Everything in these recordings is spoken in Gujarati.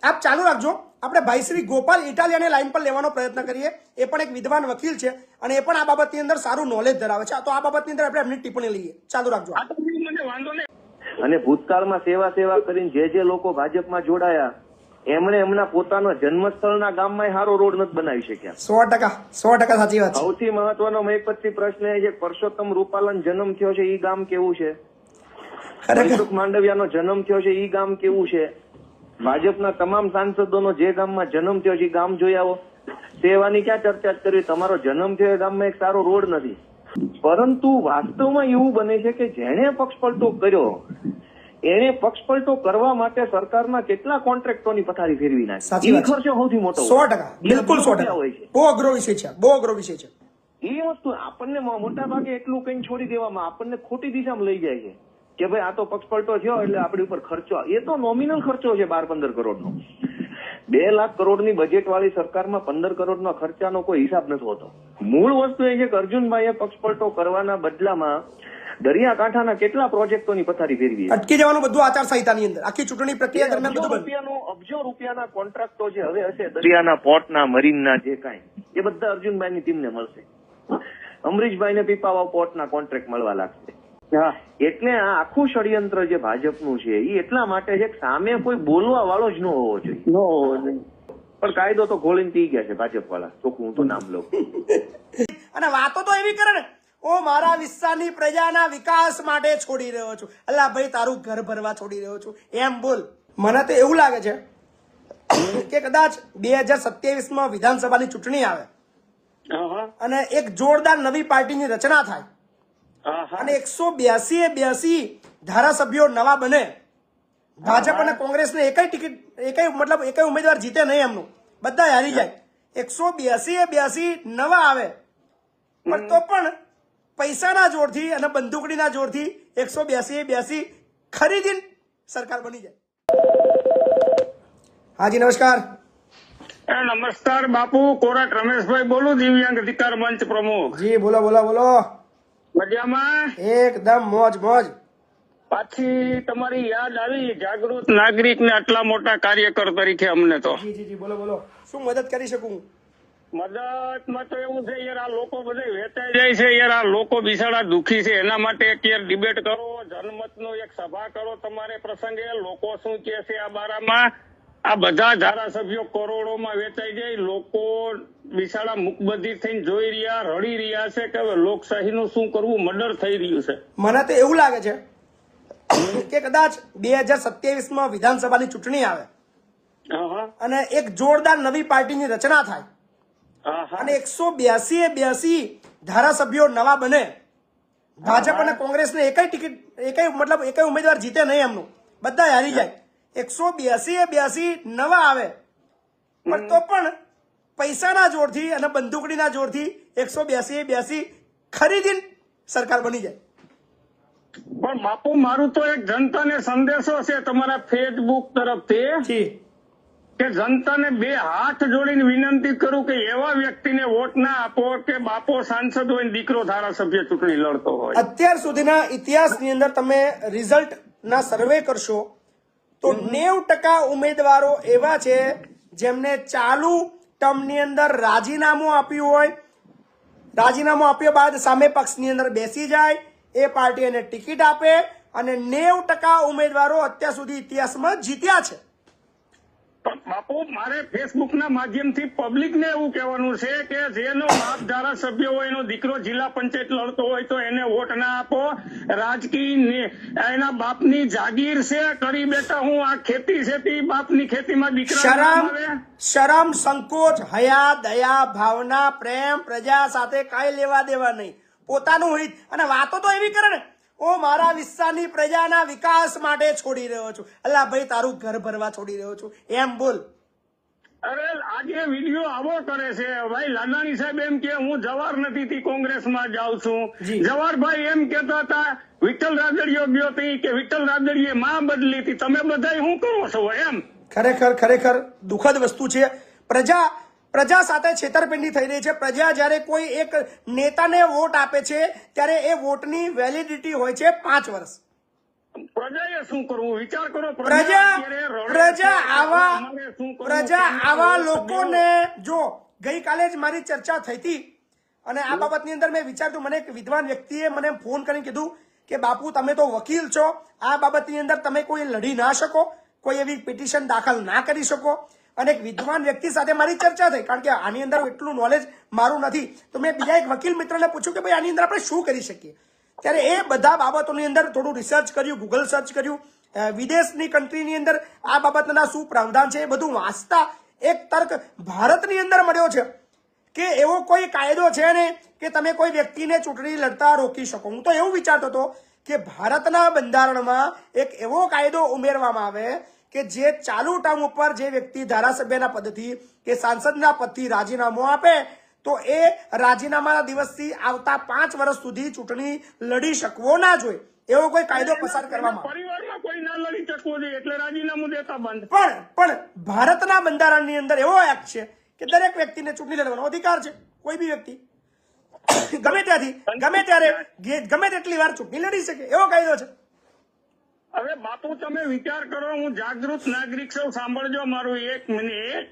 આપ ચાલુ રાખજો. આપણે ભાઈ શ્રી ગોપાલ ઇટાલિયાને લાઈન પર લેવાનો પ્રયત્ન કરીએ. એ પણ એક વિદ્વાન વકીલ છે અને એ પણ આ બાબતની અંદર સારું નોલેજ ધરાવે છે. તો આ બાબતની અંદર આપણે એમની ટિપ્પણી લઈએ. ચાલુ રાખજો. અને ભૂતકાળમાં સેવા કરીને જે લોકો ભાજપમાં જોડાયા એમણે એમના પોતાના જન્મસ્થળના ગામમાં સારો રોડ નથી બનાવી શક્યા. 100% સાચી વાત છે. સૌથી મહત્વનો મહિપતથી પ્રશ્ન એ છે પરસોત્તમ રૂપાલાનો જન્મ થયો છે એ ગામ કેવું છે? મનસુખ માંડવિયાનો જન્મ થયો છે એ ગામ કેવું છે? ભાજપના તમામ સાંસદોનો જે ગામમાં જન્મ થયો છે એ ગામ જોઈ આવો. સેવાની ક્યાં ચર્ચા કરી? તમારો જન્મ થયો એ ગામમાં એક સારો રોડ નથી. પરંતુ વાસ્તવમાં એવું બને છે કે જેણે પક્ષપલટો કર્યો એને પક્ષપલટો કરવા માટે સરકારના કેટલા કોન્ટ્રાક્ટોની પથારી ફેરવી નાખી. એ ખર્ચો સૌથી મોટો 100%. બિલકુલ 100%. બહુ અઘરો વિષય છે. બહુ અઘરો વિષય છે. એ વસ્તુ આપણને મોટા ભાગે એટલું કઈ છોડી દેવામાં આપણને ખોટી દિશામાં લઈ જાય છે કે ભાઈ આ તો પક્ષપલટો થયો એટલે આપણી ઉપર ખર્ચો. એ તો નોમિનલ ખર્ચો છે 12-15 કરોડનો. 2 લાખ કરોડની બજેટ વાળી સરકારમાં 15 કરોડના ખર્ચાનો કોઈ હિસાબ નથી હોતો. મૂળ વસ્તુ એ છે કે અર્જુનભાઈએ પક્ષપલટો કરવાના બદલામાં દરિયાકાંઠાના કેટલા પ્રોજેક્ટોની પથારી ફેરવી. અટકી જવાનું બધું આચારસંહિતાની અંદર આખી ચૂંટણી પ્રક્રિયા દરમિયાન બધું અબજો રૂપિયાના કોન્ટ્રાક્ટો જે હવે હશે દરિયાના પોર્ટના મરીનના જે કાંઈ એ બધા અર્જુનભાઈની ટીમને મળશે. અમરીશભાઈને પીપાવાવ પોર્ટના કોન્ટ્રાક્ટ મળવા લાગશે. એટલે આ આખું ષડયંત્ર જે ભાજપનું છે એ એટલા માટે છે કે સામે કોઈ બોલવા વાળો જ ન હોવો જોઈએ. પણ કાયદો તો ઘોળીને પી ગયા છે ભાજપ વાળા. ચોખ્ખું હું તો નામ લઉં. અને વાતો તો એવી કરે ને, ઓ મારા વિસ્તારની પ્રજાના વિકાસ માટે છોડી રહ્યો છું. અલ્લા ભાઈ તારું ઘર ભરવા છોડી રહ્યો છું એમ બોલ. મને તો એવું લાગે છે કે કદાચ 2027માં વિધાનસભાની ચૂંટણી આવે અને એક જોરદાર નવી પાર્ટીની રચના થાય અને 182 ધારાસભ્યો નવા બને. ભાજપ અને કોંગ્રેસને એકય ઉમેદવાર જીતે નહીં, એમનું બધા હારી જાય. 182 નવા આવે પણ તો પણ પૈસાના જોરથી અને બંદૂકડીના જોરથી 182 ખરીદીને સરકાર બની જાય. હાજી નમસ્કાર. નમસ્કાર બાપુ. કોરાટ રમેશભાઈ બોલું, દિવ્યાંગ અધિકાર મંચ પ્રમુખ. જી બોલો બોલો બોલો. મજામાં? એકદમ મોજ મોજ. પાછી તમારી યાદ આવી જાગૃત નાગરિક ને આટલા મોટા કાર્યકર તરીકે અમને તો. જી જી જી બોલો બોલો. શું મદદ કરી શકું? મદદમાં તો એવું છે યાર, આ લોકો બધા વેચાઈ જાય છે યાર. આ લોકો બિચારા દુખી છે, એના માટે એક યાર ડિબેટ કરો, જનમતનો એક સભા કરો તમારે પ્રસંગે. લોકો શું કે છે આ બારામાં? આ બધા ધારાસભ્યો કરોડોમાં વેચાઈ જાય. લોકો બિચારા મુકબધિર થઈને જોઈ રહ્યા, રડી રહ્યા છે કે હવે લોકશાહીનું શું કરવું, મર્ડર થઈ રહ્યું છે. મને તો એવું લાગે છે કે કદાચ 2027માં વિધાનસભાની ચૂંટણી આવે અને એક જોરદાર નવી પાર્ટીની રચના થાય અને 182 ધારાસભ્યો નવા બને. ભાજપ અને કોંગ્રેસને એકય ઉમેદવાર જીતે નહીં, એમનું બધા હારી જાય. 182 નવા આવે પણ તો પણ પૈસાના જોરથી અને બંદૂકડીના જોરથી 182 ખરીદીને સરકાર બની જાય. પણ બાપુ મારું તો એક જનતાને સંદેશો છે તમારા ફેસબુક તરફથી કે જનતાને 2 હાથ જોડીને વિનંતી કરું કે એવા વ્યક્તિને વોટ ના આપો કે બાપો સાંસદ હોય ને દીકરો ધારાસભ્ય ચૂંટણી લડતો હોય. અત્યાર સુધીના ઇતિહાસની અંદર તમે રિઝલ્ટ ના સર્વે કરશો તો 90% ઉમેદવારો એવા છે જેમને ચાલુ ટર્મની અંદર રાજીનામું આપ્યું હોય. રાજીનામું આપ્યા બાદ સામે પક્ષની અંદર બેસી જાય, એ પાર્ટી એને ટિકિટ આપે અને 90% ઉમેદવારો અત્યાર સુધી ઇતિહાસમાં જીત્યા છે. બાપુ મારે ફેસબુક ના માધ્યમથી પબ્લિક ને એવું કહેવાનું છે કે જેનો બાપ ધારાસભ્ય હોય, એનો દીકરો જિલ્લા પંચાયત લડતો હોય તો એને વોટ ના આપો. રાજકીય એના બાપની જાગીર છે, કરી બેટા હું આ ખેતી છે, બાપની ખેતીમાં દીકરા શરમ, સંકોચ, હયા, દયા, ભાવના, પ્રેમ, પ્રજા સાથે કઈ લેવા દેવા નહીં. પોતાનું હિત. અને વાતો તો એવી કરે ને, ઓ મારા વિસ્તારની પ્રજાના વિકાસ માટે છોડી રહ્યો છું. અલ્લા ભાઈ તારું ઘર ભરવા છોડી રહ્યો છું એમ બોલ. અરે આજે વિડીયો આવો કરે છે ભાઈ. લાલાણી સાહેબ એમ કે હું જવાહર નથી કોંગ્રેસમાં જાઉં છું. જવાહરભાઈ એમ કેતા હતા વિઠ્ઠલ રાદડિયો ગયો હતી કે વિઠ્ઠલ રાદડિયે માં બદલી હતી. તમે બધા શું કરો છો એમ? ખરેખર દુઃખદ વસ્તુ છે. પ્રજા સાથે છેતરપિંડી થઈ રહી છે. પ્રજા જયારે કોઈ એક નેતાને વોટ આપે છે ત્યારે એ વોટની વેલિડિટી હોય છે 5 વર્ષ. પ્રજાએ શું કરવું વિચાર કરો. પ્રજા આવા હવે શું કરવું? પ્રજા આવા લોકોને જો ગઈકાલે જ મારી ચર્ચા થઈ હતી અને આ બાબતની અંદર મેં વિચાર્યું, મને એક વિદ્વાન વ્યક્તિએ મને ફોન કરીને કીધું કે બાપુ તમે તો વકીલ છો, આ બાબતની અંદર તમે કોઈ લડી ના શકો, કોઈ એવી પિટિશન દાખલ ના કરી શકો. અને એક વિદ્વાન વ્યક્તિ સાથે મારી ચર્ચા થઈ, કારણ કે આની અંદર એટલું નોલેજ મારું નથી, તો મેં બીજા એક વકીલ મિત્રને પૂછ્યું કે ભાઈ આની અંદર આપણે શું કરી શકીએ. ત્યારે એ બધા બાબતોની અંદર થોડું રિસર્ચ કર્યું, ગૂગલ સર્ચ કર્યું, વિદેશની કન્ટ્રીની અંદર આ બાબતના શું પ્રાવધાન છે એ બધું વાંચતા એક તર્ક ભારતની અંદર મળ્યો છે કે એવો કોઈ કાયદો છે ને કે તમે કોઈ વ્યક્તિને ચૂંટણી લડતા રોકી શકો. હું તો એવું વિચારતો હતો કે ભારતના બંધારણમાં એક એવો કાયદો ઉમેરવામાં આવે કે જે ચાલુ ટર્મ ઉપર જે વ્યક્તિ ધારાસભ્યના પદથી કે સાંસદના પદથી રાજીનામું આપે તો એ રાજીનામાના દિવસથી આવતા 5 વર્ષ સુધી ચૂંટણી લડી શકવો ના જોઈએ, એવો કોઈ કાયદો પસાર કરવામાં આવે. પરિવારમાં કોઈ ના લડી શકવો જોઈએ એટલે રાજીનામું દેતા બંધ. પણ ભારતના બંધારણની અંદર એવો એક્ટ છે કે દરેક વ્યક્તિને ચૂંટણી લડવાનો અધિકાર છે. કોઈ બી વ્યક્તિ ગમે ત્યાંથી ગમે ત્યારે ગમે તેટલી વાર ચૂંટણી લડી શકે, એવો કાયદો છે. હવે બાપુ તમે વિચાર કરો, હું જાગૃત નાગરિક છું, સાંભળજો મારું 1 મિનિટ.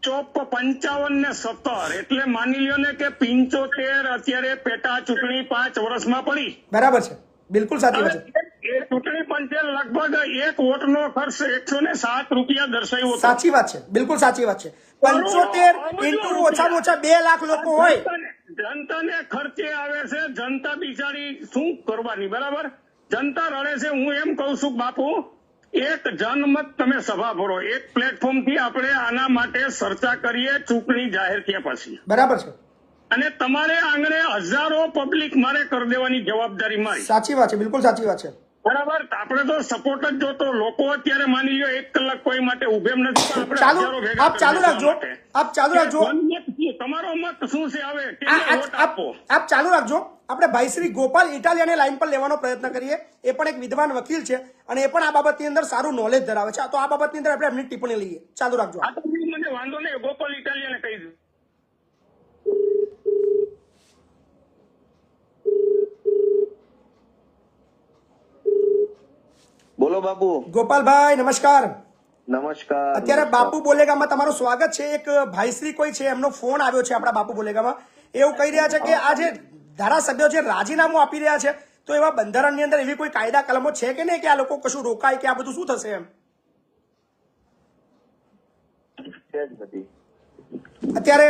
55 ને 17 એટલે માની લ્યો ને કે 75 અત્યારે પેટા ચૂંટણી 5 વર્ષમાં પડી. બરાબર છે, બિલકુલ સાચી વાત છે. એ ચૂંટણી પંચે લગભગ 1 વોટનો ખર્ચ 107 રૂપિયા દર્શાવ્યો હતો. સાચી વાત છે, બિલકુલ સાચી વાત છે. 75 ઇન્ટુ ઓછામાં ઓછા 2 લાખ લોકો હોય. જનતાને ખર્ચે આવે છે, જનતા બિચારી શું કરવાની, બરાબર? જનતા રડે છે. હું એમ કઉ છું બાપુ, એક જનમત તમે સભા ભરો, એક પ્લેટફોર્મ થી આપણે આના માટે ચર્ચા કરીએ ચૂંટણી જાહેર થયા પછી. બરાબર છે, અને તમારે આંગણે હજારો પબ્લિક મારે કરી દેવાની જવાબદારી મારી. સાચી વાત છે, બિલકુલ સાચી વાત છે. બરાબર, આપણે તો સપોર્ટ જ જોતો. લોકો અત્યારે માની લો 1 કલાક કોઈ માટે ઉભે નથી, પણ આપણે ચાલુ હજારો ભેગા આપ ચાલુ કરી રાખજો, દેવા માટે. આપ ચાલુ રાખજો, જનમત શું? તમારો મત શું છે? હવે કેને વોટ આપો? આપ ચાલુ રાખજો. આપણે ભાઈ શ્રી ગોપાલ ઇટાલિયાને લાઈન પર લેવાનો પ્રયત્ન કરીએ. એ પણ એક વિદ્વાન વકીલ છે અને એ પણ આ બાબતની અંદર સારું નોલેજ ધરાવે છે, તો આ બાબતની અંદર આપણે એમની ટિપ્પણી લઈએ. ચાલુ રાખજો. આ તો મને વાંધો નહીં, ગોપાલ ઇટાલિયાને કહી દઉં. બોલો બાપુ. ગોપાલભાઈ નમસ્કાર. નમસ્કાર. અત્યારે બાપુ બોલેગામાં તમારું સ્વાગત છે. એક ભાઈશ્રી કોઈ છે, એમનો ફોન આવ્યો છે આપણા બાપુ બોલેગામાં. એવું કહી રહ્યા છે કે આ જે ધારાસભ્યો જે રાજીનામું આપી રહ્યા છે, તો એવા બંધારણની અંદર એવી કોઈ કાયદા કલમો છે કે નહીં કે આ લોકો કશું રોકાય કે આ બધું શું થશે એમ? અત્યારે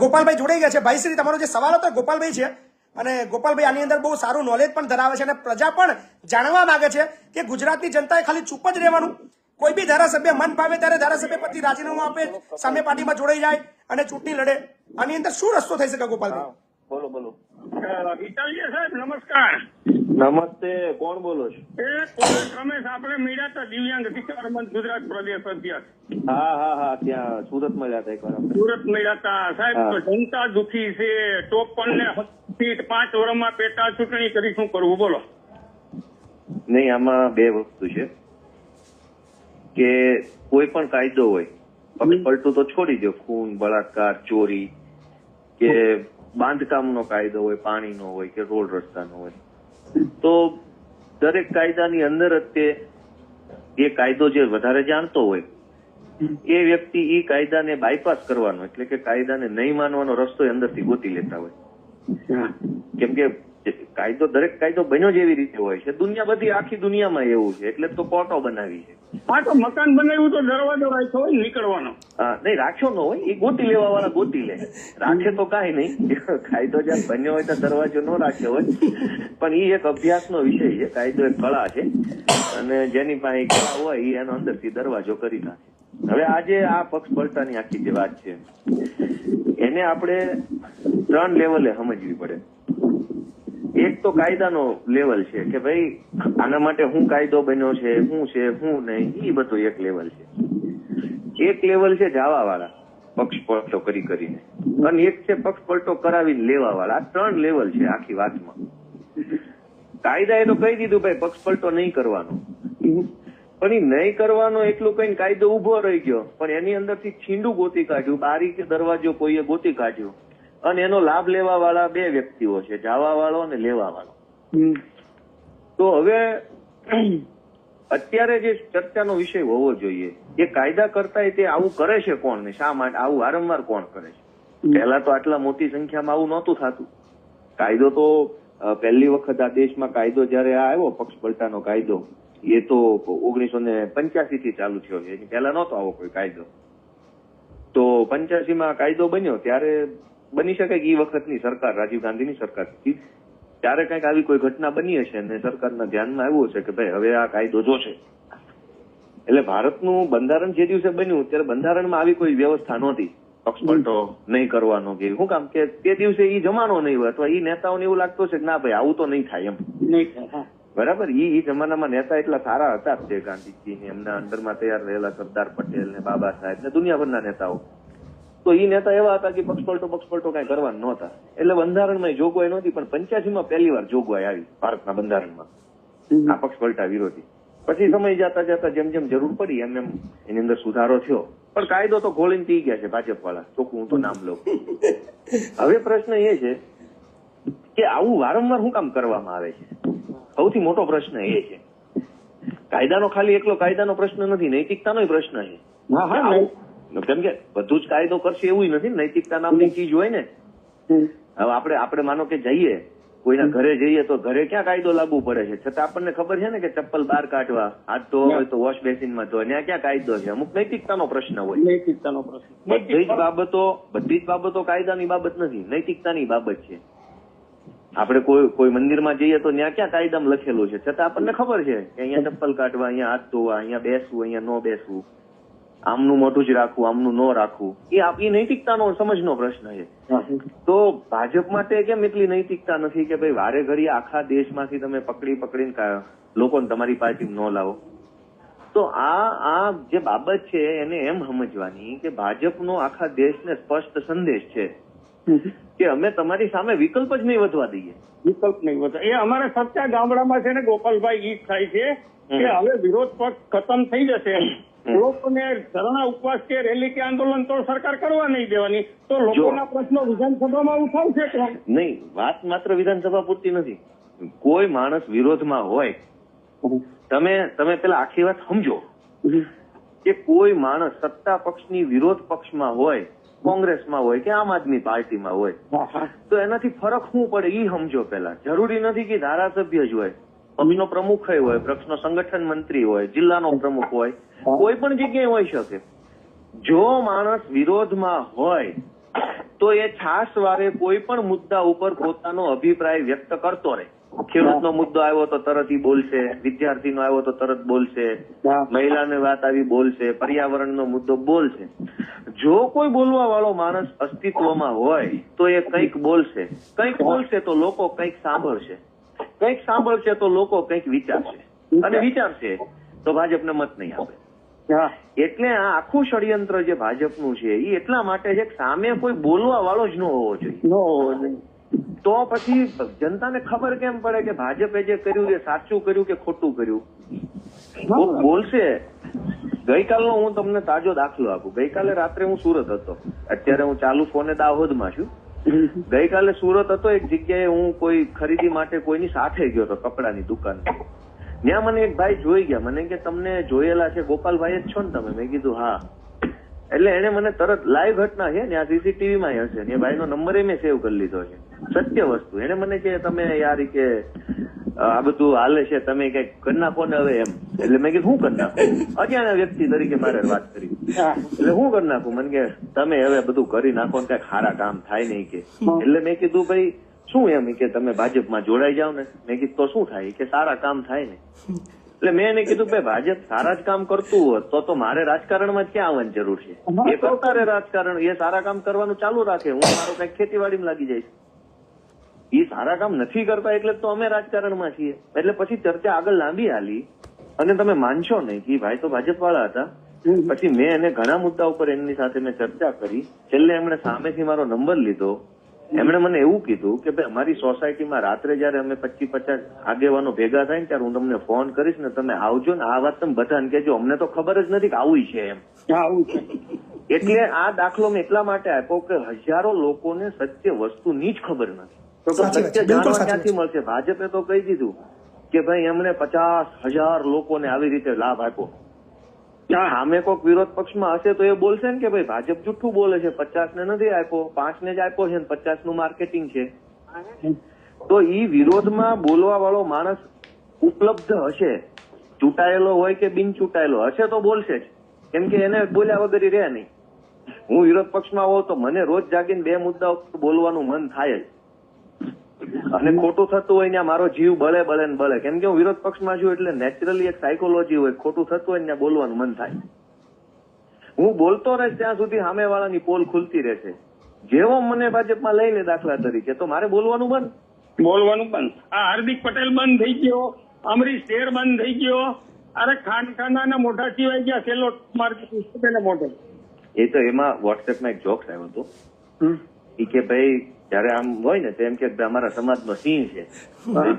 ગોપાલભાઈ જોડાઈ ગયા છે. ભાઈશ્રી તમારો જે સવાલ હતો ગોપાલભાઈ છે, અને ગોપાલભાઈ આની અંદર બહુ સારું નોલેજ પણ ધરાવે છે અને પ્રજા પણ જાણવા માંગે છે કે ગુજરાતની જનતાએ ખાલી ચૂપ જ રહેવાનું, કોઈ બી ધારાસભ્ય મન ભાવે ત્યારે ધારાસભ્ય પછી રાજીનામું આપે, સામે પાર્ટીમાં જોડાઈ જાય અને ચૂંટણી લડે, આની અંદર શું રસ્તો થઈ શકે ગોપાલભાઈ? બોલો બોલો. ઇટાલિયા સાહેબ નમસ્કાર. નમસ્તે, કોણ બોલો છો? રમેશ, આપણે મળ્યા હતા દિવ્યાંગ અધિકાર મંચ ગુજરાત પ્રદેશ અધ્યક્ષ. હા ત્યાં સુરત મળ્યા હતા એકવાર આપણે. સુરત મળ્યા હતા સાહેબ. જનતા દુખી છે. 54 ને 5 વર્ષમાં પેટા ચૂંટણી કરી શું કરવું બોલો? નહીં, આમાં 2 વસ્તુ છે કે કોઈ પણ કાયદો હોય, પક્ષ પલટું તો છોડી દો, ખૂન, બળાત્કાર, ચોરી કે બાંધકામનો કાયદો હોય, પાણીનો હોય કે રોડ રસ્તાનો હોય, તો દરેક કાયદાની અંદર જ તે એ કાયદો જે વધારે જાણતો હોય એ વ્યક્તિ એ કાયદાને બાયપાસ કરવાનો, એટલે કે કાયદાને નહીં માનવાનો રસ્તો અંદરથી ગોતી લેતા હોય. કેમ કે કાયદો, દરેક કાયદો બન્યો જ એવી રીતે હોય છે. દુનિયા બધી, આખી દુનિયામાં એવું છે, એટલે તો કોર્ટો બનાવી છે. હા, તો મકાન બનાવ્યું તો દરવાજો રાખ્યો હોય નીકળવાનો. નહીં, રાખ્યો ન હોય, એ ગોતી લેવા વાળા ગોતી લે. રાખે તો કાંઈ નહીં, કાયદો જ્યાં બન્યો હોય તો દરવાજો ન રાખ્યો હોય. પણ એ એક અભ્યાસનો વિષય છે. કાયદો એક કળા છે અને જેની પાસે કળા હોય એ એનો અંદરથી દરવાજો કરી નાખે. હવે આજે આ પક્ષ પલટાની આખી જે વાત છે એને આપણે 3 લેવલે સમજવી પડે. એક તો કાયદાનો લેવલ છે કે ભાઈ આના માટે શું કાયદો બન્યો છે, શું છે શું નહીં, એ બધું એક લેવલ છે. એક લેવલ છે જાવા વાળા, પક્ષ પલટો કરીને, અને એક છે પક્ષ પલટો કરાવીને લેવા વાળા. આ 3 લેવલ છે આખી વાતમાં. કાયદા એ તો કહી દીધું ભાઈ પક્ષ પલટો નહીં કરવાનો, પણ એ નહીં કરવાનો એટલું કઈ કાયદો ઉભો રહી ગયો, પણ એની અંદરથી છીંડું ગોતી કાઢ્યું, બારી કે દરવાજો કોઈએ ગોતી કાઢ્યો, અને એનો લાભ લેવા વાળા 2 વ્યક્તિઓ છે, જાવા વાળો અને લેવા વાળો. તો હવે અત્યારે જે ચર્ચાનો વિષય હોવો જોઈએ એ કાયદા કરતા તે આવું કરે છે કોણ ને શા માટે આવું વારંવાર કોણ કરે છે? પહેલા તો આટલા મોટી સંખ્યામાં આવું નહોતું થતું. કાયદો તો પહેલી વખત આ દેશમાં કાયદો જયારે આ આવ્યો પક્ષ પલટાનો કાયદો એ તો 1985 થી ચાલુ થયો છે. એની પહેલા નહોતો આવો કોઈ કાયદો. તો 85 માં કાયદો બન્યો ત્યારે બની શકે કે એ વખતની સરકાર રાજીવ ગાંધીની સરકાર હતી ત્યારે કઈક આવી કોઈ ઘટના બની હશે અને સરકારના ધ્યાનમાં આવ્યું હશે કે ભાઈ હવે આ કાયદો જોશે. એટલે ભારતનું બંધારણ જે દિવસે બન્યું ત્યારે બંધારણમાં આવી કોઈ વ્યવસ્થા નહોતી પક્ષપલટો નહીં કરવાનો કે શું કામ કે તે દિવસે ઈ જમાનો નહીં હોય અથવા ઈ નેતાઓને એવું લાગતું છે કે ના ભાઈ આવું તો નહીં થાય એમ. બરાબર. ઈ જમાનામાં નેતા એટલા સારા હતા જ ગાંધીજી ને એમના અંડરમાં તૈયાર રહેલા સરદાર પટેલ ને બાબા સાહેબ ને દુનિયાભરના નેતાઓ. તો ઈ નેતા એવા હતા કે પક્ષપલટો કઈ કરવાના નહોતા. એટલે બંધારણમાં જોગવાઈ નહોતી પણ 85 માં પહેલી વાર જોગવાઈ આવી ભારતના બંધારણમાં આ પક્ષપલટા વિરોધી. પછી સમય જતા જતા જેમ જેમ જરૂર પડી એમ એમ એની અંદર સુધારો થયો પણ કાયદો તો ઘોળીને પી ગયા છે ભાજપ વાળા. ચોખ્ખું હું તો નામ લઉં. હવે પ્રશ્ન એ છે કે આવું વારંવાર શું કામ કરવામાં આવે છે? સૌથી મોટો પ્રશ્ન એ છે. કાયદાનો ખાલી એકલો કાયદાનો પ્રશ્ન નથી, નૈતિકતાનો પ્રશ્ન છે. કેમ કે બધું જ કાયદો કરશે એવું નથી. નૈતિકતા નામની ચીજ હોય ને. હવે આપણે માનો કે જઈએ કોઈના ઘરે જઈએ તો ઘરે ક્યાં કાયદો લાગુ પડે છે છતાં આપણને ખબર છે ને કે ચપ્પલ બહાર કાઢવા હાથ ધોવા હોય તો વોશ બેસિનમાં ધોવા ત્યાં ક્યાં કાયદો છે? અમુક નૈતિકતાનો પ્રશ્ન હોય. નૈતિકતાનો પ્રશ્ન. બધી જ બાબતો કાયદાની બાબત નથી, નૈતિકતાની બાબત છે. આપણે કોઈ મંદિરમાં જઈએ તો ત્યાં ક્યાં કાયદામાં લખેલું છે છતાં આપણને ખબર છે કે અહીંયા ચપ્પલ કાઢવા, અહીંયા હાથ ધોવા, અહીંયા બેસવું, અહીંયા ન બેસવું, આમનું મોઢું જ રાખવું, આમનું ન રાખવું. એ નૈતિકતાનો સમજનો પ્રશ્ન છે. તો ભાજપ માટે કેમ એટલી નૈતિકતા નથી કે ભાઈ વારે ઘડી આખા દેશમાંથી તમે પકડીને લોકોને તમારી પાર્ટીમાં ન લાવો? તો આ જે બાબત છે એને એમ સમજવાની કે ભાજપનો આખા દેશને સ્પષ્ટ સંદેશ છે કે અમે તમારી સામે વિકલ્પ જ નહીં વધવા દઈએ. વિકલ્પ નહીં વધે. એ અમારે સચ્ચા ગામડામાં છે ને ગોપાલભાઈ ઈ થાય છે કે હવે વિરોધ પક્ષ ખતમ થઈ જશે. લોકોને ધરણા ઉપવાસ કે રેલી કે આંદોલન તો સરકાર કરવા નહીં દેવાની. તો લોકોના પ્રશ્નો વિધાનસભામાં ઉઠાવશે કે નહીં? વાત માત્ર વિધાનસભા પૂરતી નથી. કોઈ માણસ વિરોધમાં હોય તમે પેલા આખી વાત સમજો કે કોઈ માણસ સત્તા પક્ષની વિરોધ પક્ષમાં હોય, કોંગ્રેસમાં હોય કે આમ આદમી પાર્ટીમાં હોય તો એનાથી ફરક શું પડે ઈ સમજો પેલા. જરૂરી નથી કે ધારાસભ્ય જ હોય, પક્ષનો પ્રમુખ હોય, પક્ષનો સંગઠન મંત્રી હોય, જિલ્લાનો પ્રમુખ હોય, કોઈ પણ જગ્યાએ હોઈ શકે. જો માણસ વિરોધમાં હોય તો એ છાસવારે કોઈ પણ મુદ્દા ઉપર પોતાનો અભિપ્રાય વ્યક્ત કરતો રહે. ખેડૂતનો મુદ્દો આવ્યો તો તરત ઈ બોલશે, વિદ્યાર્થીનો આવ્યો તો તરત બોલશે, મહિલાની વાત આવી બોલશે, પર્યાવરણનો મુદ્દો બોલશે. જો કોઈ બોલવા વાળો માણસ અસ્તિત્વમાં હોય તો એ કંઈક બોલશે. કંઈક બોલશે તો લોકો કંઈક સાંભળશે, કંઈક સાંભળશે તો લોકો કંઈક વિચારશે, અને વિચારશે તો ભાજપને મત નહીં આપે. એટલે આ આખું ષડયંત્ર જે ભાજપનું છે એ એટલા માટે છે કે સામે કોઈ બોલવા વાળો જ ન હોવો જોઈએ. તો પછી જનતાને ખબર કેમ પડે કે ભાજપે જે કર્યું એ સાચું કર્યું કે ખોટું કર્યું? બોલશે. ગઈકાલનો હું તમને તાજો દાખલો આપું. ગઈકાલે રાત્રે હું સુરત હતો, અત્યારે હું ચાલુ ફોને દાહોદમાં છું. ગઈકાલે સુરત હતો, એક જગ્યાએ હું કોઈ ખરીદી માટે કોઈની સાથે ગયો હતો, કપડાની દુકાન. ત્યાં મને એક ભાઈ જોઈ ગયા. મને કે તમને જોયેલા છે ગોપાલભાઈ જ છો ને તમે? મેં કીધું હા. એટલે એને મને તરત લાઈવ ઘટના છે ત્યાં સીસીટીવી માં હશે ને, એ ભાઈનો નંબર મેં સેવ કરી લીધો છે. સત્ય વસ્તુ. એને મને કે તમે યાર કે આ બધું હાલે છે તમે કઈક કરી નાખો ને હવે એમ. એટલે મેં કીધું હું કરી નાખું? અજાણ્યા વ્યક્તિ તરીકે મારે વાત કરી. એટલે હું કરી નાખું? મને કે તમે હવે બધું કરી નાખો ને કઈક સારા કામ થાય નહીં કે. એટલે મેં કીધું ભાઈ શું એમ કે તમે ભાજપમાં જોડાઈ જાવ ને. મેં કીધું તો શું થાય કે સારા કામ થાય ને. એટલે મેં એને કીધું ભાઈ ભાજપ સારા જ કામ કરતું હોત તો મારે રાજકારણમાં જ ક્યાં આવવાની જરૂર છે? એ કરતા રહે રાજકારણ, એ સારા કામ કરવાનું ચાલુ રાખે, હું મારો કઈક ખેતીવાડીમાં લાગી જઈશ. એ સારા કામ નથી કરતા એટલે તો અમે રાજકારણમાં છીએ. એટલે પછી ચર્ચા આગળ લાંબી હાલી અને તમે માનશો નહીં કે ભાઈ તો ભાજપ વાળા હતા. પછી મેં એને ઘણા મુદ્દા ઉપર એમની સાથે મેં ચર્ચા કરી. છેલ્લે એમણે સામેથી મારો નંબર લીધો. એમણે મને એવું કીધું કે ભાઈ અમારી સોસાયટીમાં રાત્રે જયારે અમે 25-50 આગેવાનો ભેગા થાય ને ત્યારે હું તમને ફોન કરીશ ને તમે આવજો ને આ વાત તમે બધાને કહેજો, અમને તો ખબર જ નથી કે આવું છે એમ. એટલે આ દાખલો મેં એટલા માટે આપ્યો કે હજારો લોકોને સત્ય વસ્તુની જ ખબર નથી. તો સત્ય જાણવા ક્યાંથી મળશે? ભાજપે તો કહી દીધું કે ભાઈ એમણે 50,000 લોકોને આવી રીતે લાભ આપ્યો. સામે કોઈક વિરોધ પક્ષમાં હશે તો એ બોલશે ને કે ભાઈ ભાજપ જુઠ્ઠું બોલે છે, 50 ને નથી આપ્યો, 5 ને જ આપ્યો છે, 50 નું માર્કેટિંગ છે. તો ઈ વિરોધમાં બોલવા વાળો માણસ ઉપલબ્ધ હશે, ચૂંટાયેલો હોય કે બિન ચૂંટાયેલો હશે તો બોલશે જ, કેમ કે એને બોલ્યા વગર રહે નહીં. હું વિરોધ પક્ષમાં હોઉં તો મને રોજ જાગીને 2 મુદ્દાઓ બોલવાનું મન થાય જ, અને ખોટું થતું હોય ત્યાં મારો જીવ બળે બળે ને બળે, કેમ કે હું વિરોધ પક્ષમાં છું એટલે નેચરલી એક સાયકોલોજી હોય, ખોટું થતું હોય ત્યાં બોલવાનું મન થાય. હું બોલતો રહીશ ત્યાં સુધી સામેવાળાની પોલ ખુલતી રહેશે. જેવો મને ભાજપમાં લઈ લે દાખલા તરીકે તો મારે બોલવાનું બંધ. આ હાર્દિક પટેલ બંધ થઈ ગયો, અમરીશ શેર બંધ થઈ ગયો, અરે ખાનખાના મોઢા સિવાય ગયા, સેલો માર્કેટ મોઢે. એ તો એમાં વોટ્સએપમાં એક જોક્સ આવ્યો હતો ઈ કે ભાઈ જયારે આમ હોય ને તેમ કે અમારા સમાજનો સિંહ છે,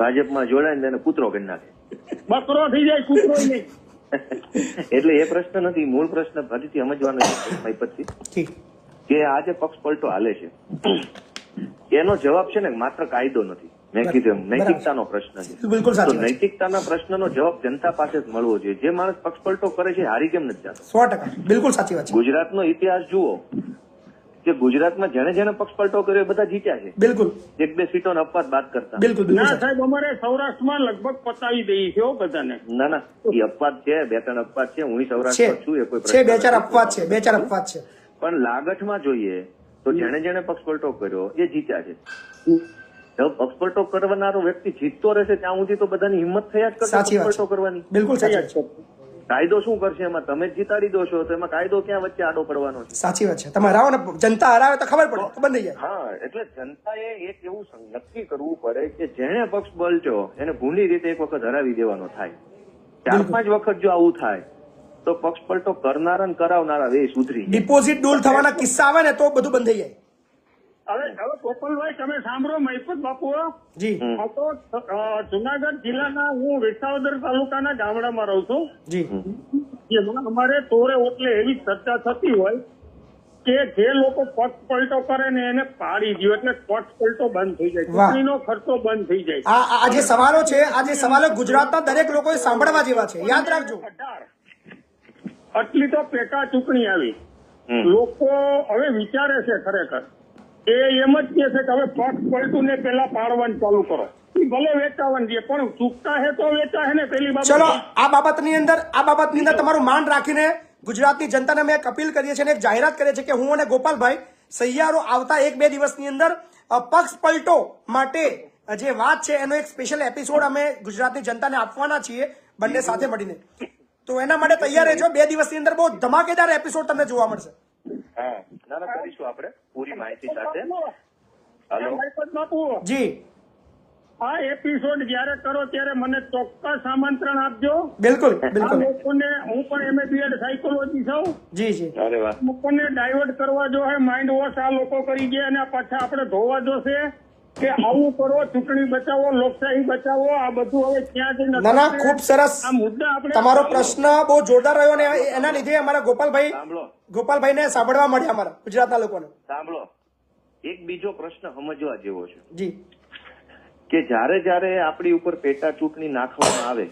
ભાજપમાં જોડાય ને એને કૂતરો કરી નાખે, બકરો થઈ જાય, કૂતરો નહીં. એટલે એ પ્રશ્ન નથી, મૂળ પ્રશ્ન ફરીથી સમજવાનો છે પછી કે આ જે પક્ષ પલટો હાલે છે એનો જવાબ છે ને માત્ર કાયદો નથી, મેં કીધું એમ નૈતિકતાનો પ્રશ્ન છે. બિલકુલ તો નૈતિકતાના પ્રશ્નનો જવાબ જનતા પાસે જ મળવો જોઈએ. જે માણસ પક્ષ પલટો કરે છે હારી કેમ નથી જતો? 100%, બિલકુલ સાચી વાત છે. ગુજરાતનો ઇતિહાસ જુઓ કે ગુજરાતમાં જેને જેને પક્ષ પલટો કર્યો એ બધા જીત્યા છે, બિલકુલ 1-2 સીટોનો અપવાદ બાદ કરતા. બિલકુલ ના સાહેબ, અમારે સૌરાષ્ટ્રમાં લગભગ પતાવી દઈએ છે બધાને. ના એ અપવાદ છે, 2-3 અપવાદ છે. હું સૌરાષ્ટ્રમાં છું, એ કોઈ છે, પ્રશ્ન 2-4 અપવાદ છે, 2-4 અપવાદ છે. પણ લાગઠમાં જોઈએ તો જેને જેને પક્ષ પલટો કર્યો એ જીત્યા છે. જો પક્ષ પલટો કરનારો વ્યક્તિ જીતતો રહેશે ત્યાં સુધી તો બધાની હિંમત થયા જ કરશે સાચી પક્ષ વાત પલટો કરવાની. બિલકુલ સાચી વાત છે. કાયદો શું કરશે એમાં? તમે જ જીતાડી દો છો તો એમાં કાયદો ક્યાં વચ્ચે આડો પડવાનો છે? સાચી વાત છે. તમે હરાવો ને જનતા હરાવે તો ખબર પડે, ખબર નહીં જાય. હા, એટલે જનતાએ એક એવું નક્કી કરવું પડે કે જેને પક્ષ બળજો એને ભૂંડી રીતે એક વખત હરાવી દેવાનો થાય. 4-5 વખત જો આવું થાય તો પક્ષ પલટો કરનારા અને કરાવનારા બે સુધરી. ડિપોઝિટ ડોલ થવાના કિસ્સા આવે ને તો બધું બંધ થઈ જાય. હવે ગોપાલભાઈ તમે સાંભળો, મહિપત બાપુ જી આ તો જુનાગઢ જિલ્લાના હું વિસાવદર તાલુકાના ગામડામાં રહું છું. જી જેમાં અમારે તોરે ઓટલે એવી ચર્ચા થતી હોય કે જે લોકો પક્ષ પલટો કરે ને એને પાડી દો એટલે પક્ષ પલટો બંધ થઈ જાય, ચૂંટણીનો ખર્ચો બંધ થઈ જાય. આ જે સવાલો છે, આ જે સવાલો ગુજરાતના દરેક લોકોએ સાંભળવા જેવા છે, યાદ રાખજો. આટલી તો પેટા ચૂંટણી આવી, લોકો હવે વિચારે છે ખરેખર એ એમ જ કે છે કે હવે પક્ષ પલટું ને પેલા પાડવાનું ચાલુ કરો, ભલે વેચાવાનું દે પણ ચૂકતા હે તો વેચા હે ને પેલી બાબત. ચલો આ બાબતની અંદર તમારું માન રાખીને ગુજરાતની જનતાને અમે એક અપીલ કરીએ છીએ અને એક જાહેરાત કરીએ છીએ કે હું અને ગોપાલભાઈ સહિયારો આવતા 1-2 દિવસની અંદર પક્ષ પલટો માટે જે વાત છે એનો એક સ્પેશિયલ એપિસોડ અમે ગુજરાતની જનતાને આપવાના છીએ બંને સાથે મળીને. તો એના માટે તૈયાર રહેજો. 2 દિવસની અંદર બહુ ધમાકેદાર એપિસોડ તમને જોવા મળશે. ના કરીશું આપણે પૂરી માહિતી સાથે. બાપુ જી આ એપિસોડ જયારે કરો ત્યારે મને ચોક્કસ આમંત્રણ આપજો. બિલકુલ આ બિલકુલ. લોકોને હું પણ MA સાયકોલોજી છું. જી જી. અરે વાહ. લોકોને ડાયવર્ટ કરવા જો હે, માઇન્ડ વોશ આ લોકો કરી ગયા અને પાછા આપણે ધોવા જોશે કે આવું કરો, ચૂંટણી બચાવો, લોકશાહી બચાવો. આ બધું હવે ક્યાં જઈને ના ખૂબ સરસ. આ મુદ્દા આપણે તમારો પ્રશ્ન બહુ જોરદાર રહ્યો ને એના લીધે અમારા ગોપાલભાઈને સાંભળવા મળ્યા અમારા ગુજરાતના લોકોને. સાંભળો, એક બીજો પ્રશ્ન સમજવા જેવો છે જી કે જયારે આપણી ઉપર પેટા ચૂંટણી નાખવામાં આવે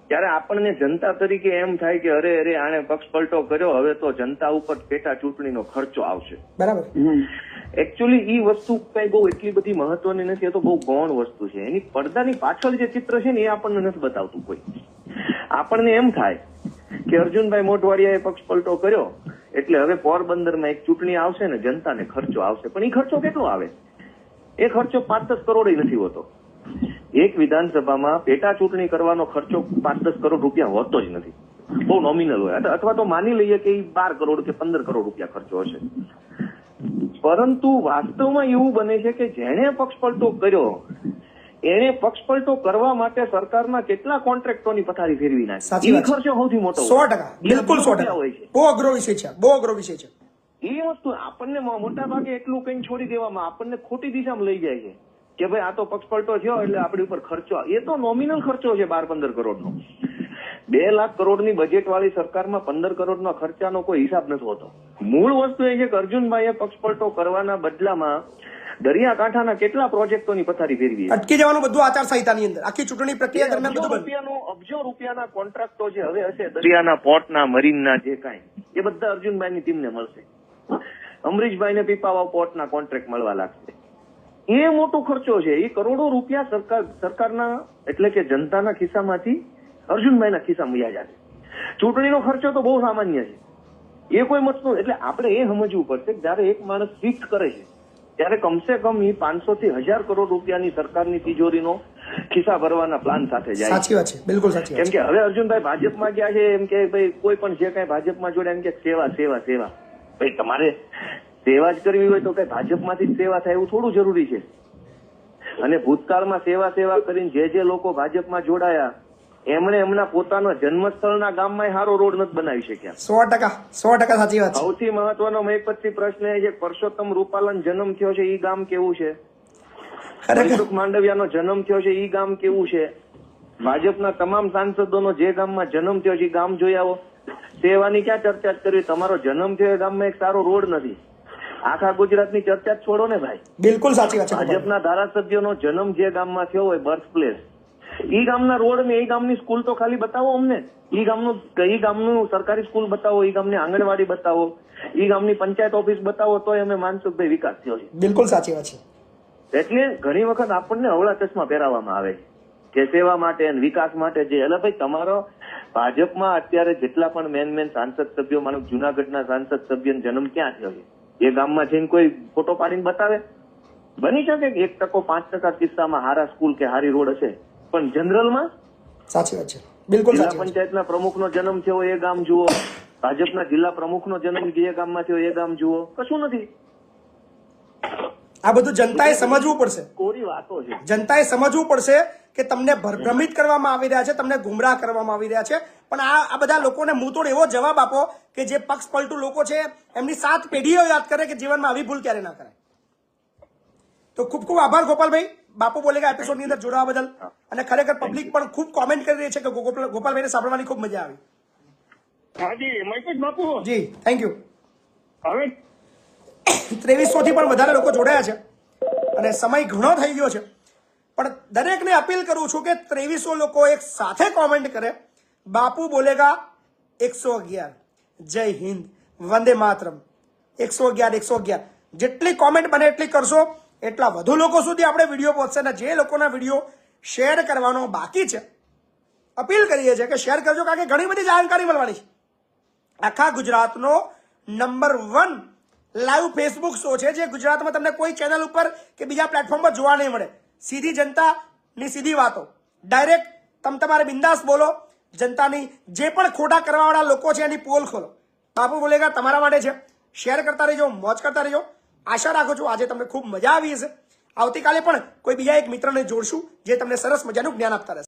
ત્યારે આપણને જનતા તરીકે એમ થાય કે અરે આણે પક્ષ પલટો કર્યો, હવે તો જનતા ઉપર પેટા ચૂંટણીનો ખર્ચો આવશે. બરાબર. એકચ્યુઅલી ઈ વસ્તુ કઈ બહુ એટલી બધી મહત્વની નથી, એ તો બહુ ગૌણ વસ્તુ છે. એની પડદાની પાછળ જે ચિત્ર છે ને એ આપણને નથી બતાવતું કોઈ. આપણને એમ થાય કે અર્જુનભાઈ મોઢવાડિયાએ પક્ષ પલટો કર્યો એટલે હવે પોરબંદરમાં એક ચૂંટણી આવશે ને જનતાને ખર્ચો આવશે. પણ એ ખર્ચો કેટલો આવે? એ ખર્ચો 5-10 કરોડ નથી હોતો. એક વિધાનસભામાં પેટા ચૂંટણી કરવાનો ખર્ચો 5-10 કરોડ રૂપિયા હોતો જ નથી, બહુ નોમિનલ હોય. અથવા તો માની લઈએ કે 12 કરોડ કે 15 કરોડ રૂપિયા ખર્ચો હશે. પરંતુ વાસ્તવમાં એવું બને છે કે જેણે પક્ષ પલટો કર્યો એને પક્ષ પલટો કરવા માટે સરકારના કેટલા કોન્ટ્રાક્ટોની પથારી ફેરવી નાખી. એ ખર્ચો સૌથી મોટો 100%. બિલકુલ 100%. બહુ અઘરો વિષય છે, બહુ અઘરો વિષય છે. એ વસ્તુ આપણને મોટા ભાગે એટલું કઈ છોડી દેવામાં આપણને ખોટી દિશામાં લઈ જાય છે કે ભાઈ આ તો પક્ષ પલટો થયો એટલે આપણી ઉપર ખર્ચો. એ તો નોમિનલ ખર્ચો છે 12-15 કરોડનો. 2 લાખ કરોડની બજેટ વાળી સરકારમાં 15 કરોડના ખર્ચાનો કોઈ હિસાબ નથી હોતો. મૂળ વસ્તુ એ છે કે અર્જુનભાઈએ પક્ષપલટો કરવાના બદલામાં દરિયાકાંઠાના કેટલા પ્રોજેક્ટોની પથારી ફેરવી છે. અટકી જવાનું બધું આચારસંહિતાની અંદર આખી ચૂંટણી પ્રક્રિયા દરમિયાન બધું બંધ. અબજો રૂપિયાના કોન્ટ્રાક્ટો જે હવે હશે દરિયાના પોર્ટના મરીનના જે કાંઈ એ બધા અર્જુનભાઈની ટીમને મળશે. અમરીશભાઈને પીપાવાવ પોર્ટના કોન્ટ્રાક્ટ મળવા લાગશે. એ મોટો ખર્ચો છે. એ કરોડો રૂપિયા સરકારના એટલે કે જનતાના ખિસ્સામાંથી અર્જુનભાઈના ખિસ્સામાં વયા જશે. ચૂંટણીનો ખર્ચો તો બહુ સામાન્ય છે. એ કોઈ મતનો એટલે આપણે એ સમજવું પડશે કે જયારે એક માણસ શિફ્ટ કરે છે ત્યારે કમસે કમ એ 500 થી 1000 કરોડ રૂપિયાની સરકારની તિજોરીનો ખિસ્સા ભરવાના પ્લાન સાથે જાય. સાચી વાત છે, બિલકુલ સાચી વાત કેમ કે હવે અર્જુનભાઈ ભાજપમાં ગયા છે એમ કે ભાઈ કોઈ પણ જે કઈ ભાજપમાં જોડે એમ કે સેવા સેવા સેવા. ભાઈ તમારે સેવા જ કરવી હોય તો કઈ ભાજપમાંથી જ સેવા થાય એવું થોડું જરૂરી છે. અને ભૂતકાળમાં સેવા સેવા કરીને જે લોકો ભાજપમાં જોડાયા એમણે એમના પોતાના જન્મસ્થળના ગામમાં સારો રોડ નથી બનાવી શક્યા. 100% સાચી વાત છે. સૌથી મહત્વનો મહિપતથી પ્રશ્ન એ છે પરસોત્તમ રૂપાલાનો જન્મ થયો છે એ ગામ કેવું છે? મનસુખ માંડવિયાનો જન્મ થયો છે એ ગામ કેવું છે? ભાજપના તમામ સાંસદોનો જે ગામમાં જન્મ થયો છે એ ગામ જોઈ આવો. સેવાની ક્યાં ચર્ચા જ કરવી? તમારો જન્મ થયો એ ગામમાં એક સારો રોડ નથી. આખા ગુજરાતની ચર્ચા જ છોડો ને ભાઈ. બિલકુલ સાચી વાત છે. ભાજપના ધારાસભ્યોનો જન્મ જે ગામમાં થયો હોય બર્થ પ્લેસ ઈ ગામના રોડ ને એ ગામની સ્કૂલ તો ખાલી બતાવો અમને. ઈ ગામનું સરકારી સ્કૂલ બતાવો, ઈ ગામની આંગણવાડી બતાવો, ઈ ગામની પંચાયત ઓફિસ બતાવો તોય અમે માનશું ભાઈ વિકાસ થયો છે. બિલકુલ સાચી વાત છે. એટલે ઘણી વખત આપણને અવળા ચશ્મા પહેરાવવામાં આવે છે કે સેવા માટે અને વિકાસ માટે જે એટલે ભાઈ તમારો ભાજપમાં અત્યારે જેટલા પણ મેન સાંસદ સભ્યો માનો જુનાગઢના સાંસદ સભ્યનો જન્મ ક્યાં થયો છે એ ગામમાં જઈને કોઈ ફોટો પાડીને બતાવે? બની શકે કે 1% 5% કિસ્સામાં હારા સ્કૂલ કે હારી રોડ હશે પણ જનરલમાં સાચી વાત છે. બિલકુલ જિલ્લા સાચી વાત છે. પંચાયતના પ્રમુખનો જન્મ થયો એ ગામ જુઓ, ભાજપના જિલ્લા પ્રમુખનો જન્મ જે ગામમાં થયો એ ગામ જુઓ, કશું નથી. આ બધું જનતાએ સમજવું પડશે. કોરી વાતો છે. જનતાએ સમજવું પડશે કે તમને ભ્રમિત કરવામાં આવી રહ્યા છે, તમને ગુમરાહ કરવામાં આવી રહ્યા છે. પણ આ બધા લોકોને મુંહતોડ એવો જવાબ આપો કે જે પક્ષ પલટુ લોકો છે એમની 7 પેઢીઓ યાદ કરે કે જીવનમાં આવી ભૂલ ક્યારે ના કરે. તો ખૂબ ખૂબ આભાર ગોપાલભાઈ, બાપુ બોલેગા એપિસોડની અંદર જોડાવા બદલ. અને ખરેખર પબ્લિક પણ ખૂબ કોમેન્ટ કરી રહી છે કે ગોપાલભાઈને સાંભળવાની ખૂબ મજા આવી. હાજી મહિપત બાપુ જી થેન્ક યુ. હવે 2300 થી પણ વધારે લોકો જોડાયા છે અને સમય ઘણો થઈ ગયો છે. પણ દરેકને અપીલ કરું છું કે 2300 લોકો એક સાથે કોમેન્ટ કરે બાપુ બોલેગા 111, જય હિન્દ, વંદે માતરમ. 111 જેટલી કોમેન્ટ બને એટલી કરશો એટલા વધુ લોકો સુધી આપણે વિડીયો પહોંચશે. અને જે લોકોના વિડીયો શેર કરવાનો બાકી છે અપીલ કરીએ છીએ કે શેર કરજો, કારણ કે ઘણી બધી જાણકારી મળવાની છે. આખા ગુજરાતનો નંબર 1 લાઈવ ફેસબુક શો છે જે ગુજરાતમાં તમને કોઈ ચેનલ ઉપર કે બીજા પ્લેટફોર્મ પર જોવા નહીં મળે. સીધી જનતાની સીધી વાતો, ડાયરેક્ટ તમારે બિંદાસ બોલો. જનતાની જે પણ ખોટા કરવાવાળા લોકો છે એની પોલ ખોલો. બાપુ બોલેગા તમારા માટે છે. શેર કરતા રહેજો, મોજ કરતા રહેજો. આશા રાખું છું આજે તમને ખૂબ મજા આવી હશે. આવતીકાલે પણ કોઈ બીજા એક મિત્રને જોડશું જે તમને સરસ મજાનું જ્ઞાન આપતા રહેશે.